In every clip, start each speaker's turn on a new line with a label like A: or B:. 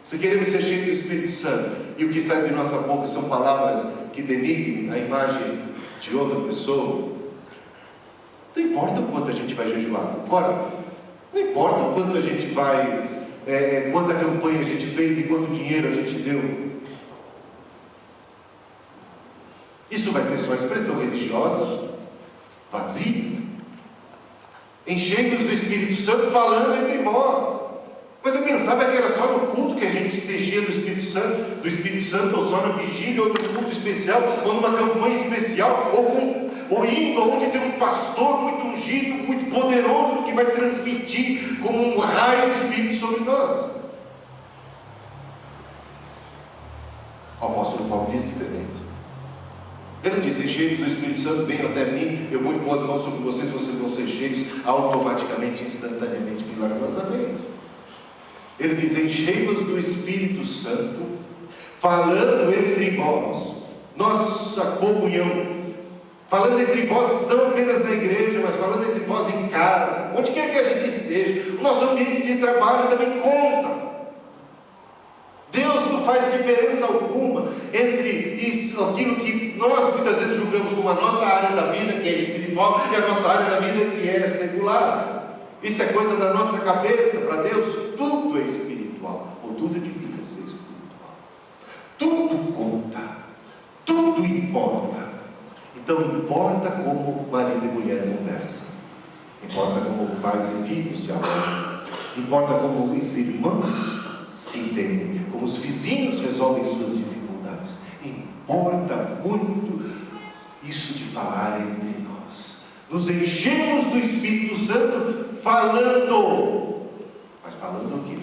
A: Se queremos ser cheios do Espírito Santo e o que sai de nossa boca são palavras que denigrem a imagem de outra pessoa, não importa o quanto a gente vai jejuar, concorda? Não importa o quanto a gente vai, quanta campanha a gente fez e quanto dinheiro a gente deu. Isso vai ser só expressão religiosa, vazia. Enchendo-os do Espírito Santo, falando entre vós. Mas eu pensava que era só no culto que a gente se enchia do Espírito Santo, ou só na vigília, ou no culto especial, ou numa campanha especial, ou indo onde tem um pastor muito ungido, muito poderoso, que vai transmitir como um raio de Espírito sobre nós. O apóstolo Paulo diz diferente. Ele não diz: enchei-vos do Espírito Santo, venham até mim, eu vou impor as mãos sobre vocês vão ser cheios automaticamente, instantaneamente, milagrosamente. Ele diz: enchei-vos do Espírito Santo, falando entre vós, nossa comunhão, falando entre vós não apenas na igreja, mas falando entre vós em casa, onde quer que a gente esteja. O nosso ambiente de trabalho também conta. Deus não faz diferença alguma entre isso, aquilo que nós muitas vezes julgamos como a nossa área da vida, que é espiritual, e a nossa área da vida, que é secular. Isso é coisa da nossa cabeça. Para Deus tudo é espiritual, ou tudo devia ser espiritual. Tudo conta, tudo importa. Então importa como marido e mulher conversam, importa como pais e filhos se amam, importa como os irmãos se entendem, como os vizinhos resolvem suas dificuldades. Importa muito isso de falar entre nós. Nos enchemos do Espírito Santo falando. Mas falando o quê?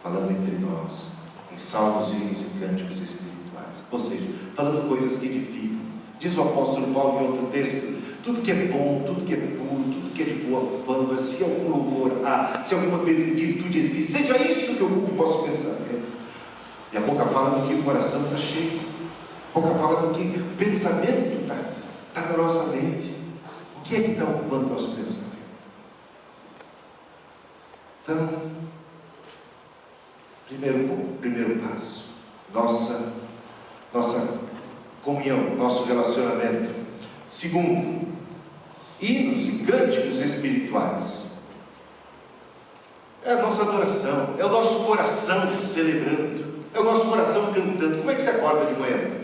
A: Falando entre nós, em salmos, hinos e cânticos espirituais. Ou seja, falando coisas que edificam. Diz o apóstolo Paulo em outro texto: tudo que é bom, tudo que é puro, tudo que é de boa fama, se algum louvor há, se alguma virtude existe, seja isso que ocupe o vosso pensamento. E a boca fala do que o coração está cheio. A boca fala do que o pensamento está na nossa mente. O que é que está ocupando o nosso pensamento? Então, primeiro passo, nossa comunhão, nosso relacionamento. Segundo, hinos e cânticos espirituais. É a nossa adoração, é o nosso coração celebrando, é o nosso coração cantando. Como é que você acorda de manhã?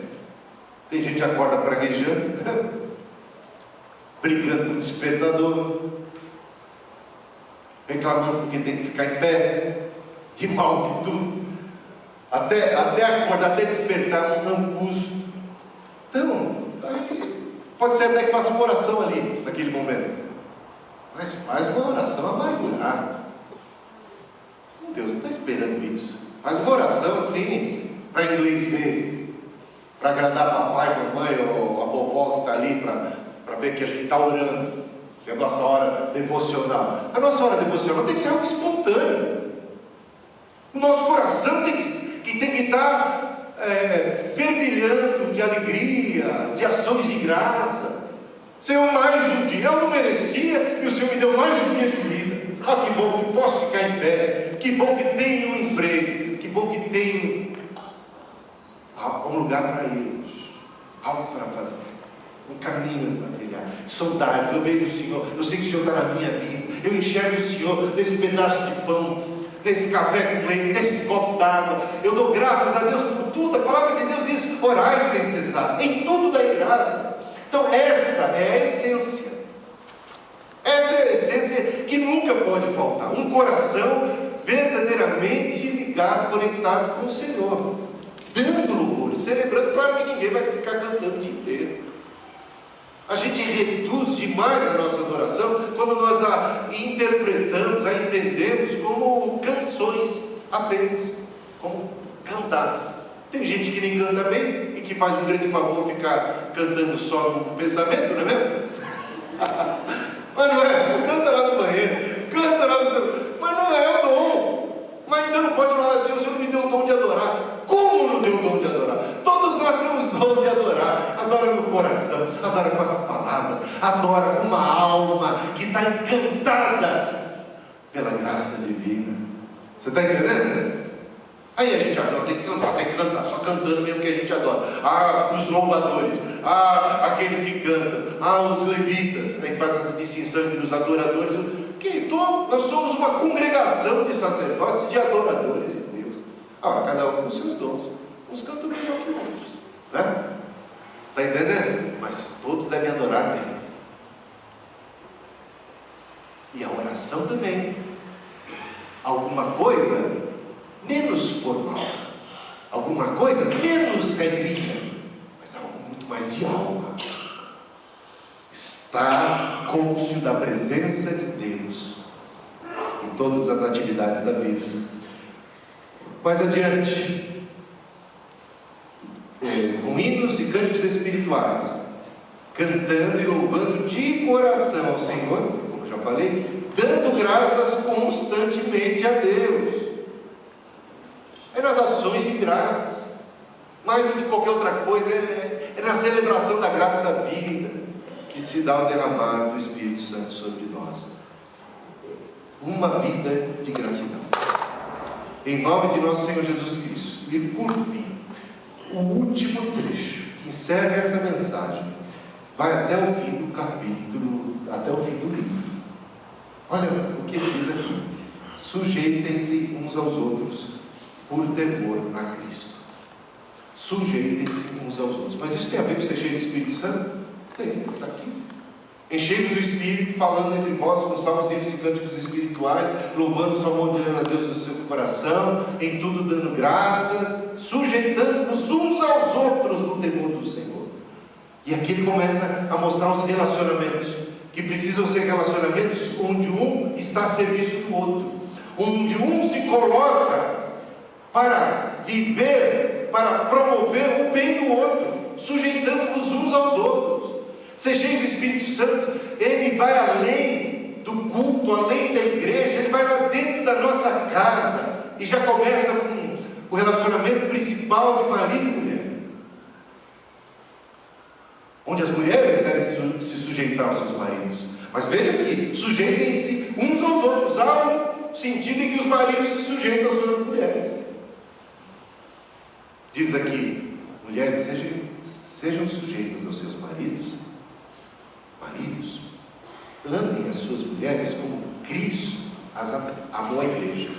A: Tem gente que acorda praguejando, brigando com o despertador, reclamando porque tem que ficar em pé, de mal de tudo, até acordar, até despertar um angústia. Então, pode ser até que faça uma oração ali, naquele momento, mas faz uma oração amargurada. Deus não está esperando isso. Faz uma oração assim, para inglês ver, para agradar papai, mamãe ou a vovó que está ali, para ver que a gente está orando, que é a nossa hora devocional. A nossa hora devocional tem que ser algo espontâneo. O nosso coração tem que estar fervilhando de alegria, de ações de graça. Senhor, mais um dia, eu não merecia e o Senhor me deu mais um dia de vida. Ah, que bom que posso ficar em pé, que bom que tenho um emprego, que bom que tenho um lugar para ir, algo para fazer, um caminho para trilhar. Saudades, eu vejo o Senhor, eu sei que o Senhor está na minha vida, eu enxergo o Senhor nesse pedaço de pão, nesse café com leite, nesse copo d'água. Eu dou graças a Deus por tudo. A palavra de Deus diz: orai sem cessar, em tudo dai graça. Então essa é a essência. Essa é a essência que nunca pode faltar. Um coração verdadeiramente ligado, conectado com o Senhor, dando louvor, celebrando. Claro que ninguém vai ficar cantando o dia inteiro. A gente reduz demais a nossa adoração quando nós a interpretamos, a entendemos como canções apenas, como cantar. Tem gente que nem canta bem e que faz um grande favor ficar cantando só no pensamento, não é mesmo? Mas não é, canta lá no banheiro, canta lá no seu... Mas não é o dom. Mas então não pode falar assim: o Senhor não me deu o dom de adorar. Como não deu o dom de adorar? Todos nós temos o dom de adorar. Adora no coração, adora com as palavras, adora com uma alma que está encantada pela graça divina. Você está entendendo? Aí a gente acha, não, tem que cantar, só cantando mesmo que a gente adora. Os louvadores, aqueles que cantam, os levitas. A gente faz essa distinção entre os adoradores. Nós somos uma congregação de sacerdotes e de adoradores de Deus. Cada um com seus dons. Uns cantam melhor que outros, né? Está entendendo? Mas todos devem adorar Deus. E a oração também. Alguma coisa menos formal, alguma coisa menos regrinha, mas algo muito mais de alma. Estar cônscio da presença de Deus em todas as atividades da vida. Mais adiante, com hinos e cânticos espirituais, cantando e louvando de coração ao Senhor, como eu já falei, dando graças constantemente a Deus. É nas ações de graça, mais do que qualquer outra coisa, é na celebração da graça da vida, que se dá o derramar do Espírito Santo sobre nós. Uma vida de gratidão. Em nome de nosso Senhor Jesus Cristo. E por fim, o último trecho, que encerra essa mensagem, vai até o fim do capítulo, até o fim do livro. Olha o que ele diz aqui: sujeitem-se uns aos outros por temor a Cristo. Sujeitem-se uns aos outros. Mas isso tem a ver com ser cheio do Espírito Santo? Tem, está aqui. Enchei-vos do Espírito, falando entre vós com salmos, hinos e cânticos espirituais, louvando, salmodiando a Deus do seu coração, em tudo dando graças, sujeitando-vos uns aos outros no temor do Senhor. E aqui ele começa a mostrar os relacionamentos, que precisam ser relacionamentos onde um está a serviço do outro, onde um se coloca para viver, para promover o bem do outro, sujeitando-vos uns aos outros. Ser cheio do Espírito Santo, ele vai além do culto, além da igreja, ele vai lá dentro da nossa casa, e já começa com o relacionamento principal de marido e mulher, onde as mulheres devem se sujeitar aos seus maridos. Mas veja aqui, sujeitem-se uns aos outros. Há um sentido em que os maridos se sujeitam às suas mulheres. Diz aqui, mulheres, sejam sujeitas aos seus maridos. Maridos, amem as suas mulheres como Cristo as amou a igreja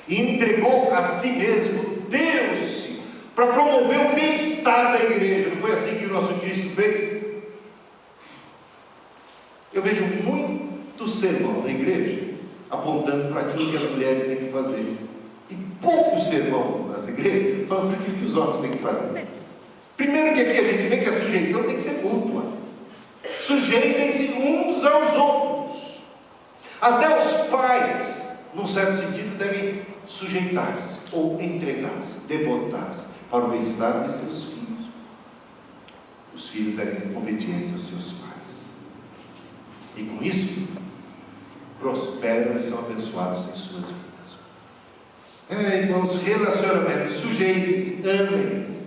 A: e entregou a si mesmo, deu-se para promover o bem-estar da igreja. Não foi assim que o nosso Cristo fez? Eu vejo muito sermão na igreja apontando para aquilo que as mulheres têm que fazer, e pouco sermão nas igrejas falando para aquilo que os homens têm que fazer. Primeiro que aqui a gente vê que a sujeição tem que ser mútua. Sujeitem-se uns aos outros. Até os pais, num certo sentido, devem sujeitar-se ou entregar-se, devotar-se para o bem-estar de seus filhos. Os filhos devem ter obediência aos seus pais. E com isso, prosperam e são abençoados em suas vidas. Irmãos, relacionamentos, sujeitem-se, amem,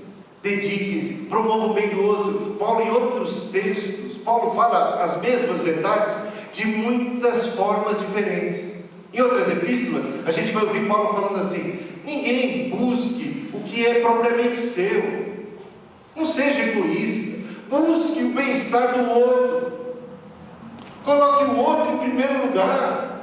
A: dediquem-se, promovam o bem do outro. Paulo, em outros textos, Paulo fala as mesmas verdades de muitas formas diferentes. Em outras epístolas, a gente vai ouvir Paulo falando assim: ninguém busque o que é propriamente seu, não seja egoísta, busque o bem-estar do outro, coloque o outro em primeiro lugar.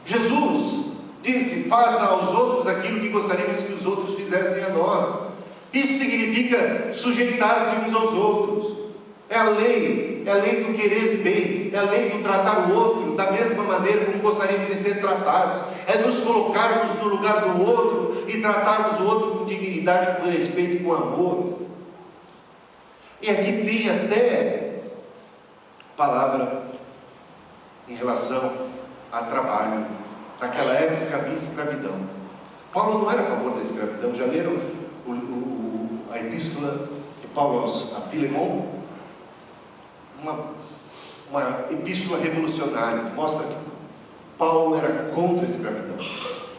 A: Jesus disse: faça aos outros aquilo que gostaríamos que os outros fizessem a nós. Isso significa sujeitar-se uns aos outros. É a lei do querer bem, é a lei do tratar o outro da mesma maneira como gostaríamos de ser tratados, é nos colocarmos no lugar do outro e tratarmos o outro com dignidade, com respeito e com amor. E aqui tem até palavra em relação a trabalho. Naquela época havia escravidão. Paulo não era a favor da escravidão. Já leram a epístola de Paulo a Filemon? Uma epístola revolucionária, que mostra que Paulo era contra a escravidão.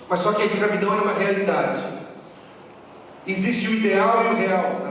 A: Mas só que a escravidão era uma realidade. Existe o ideal e o real.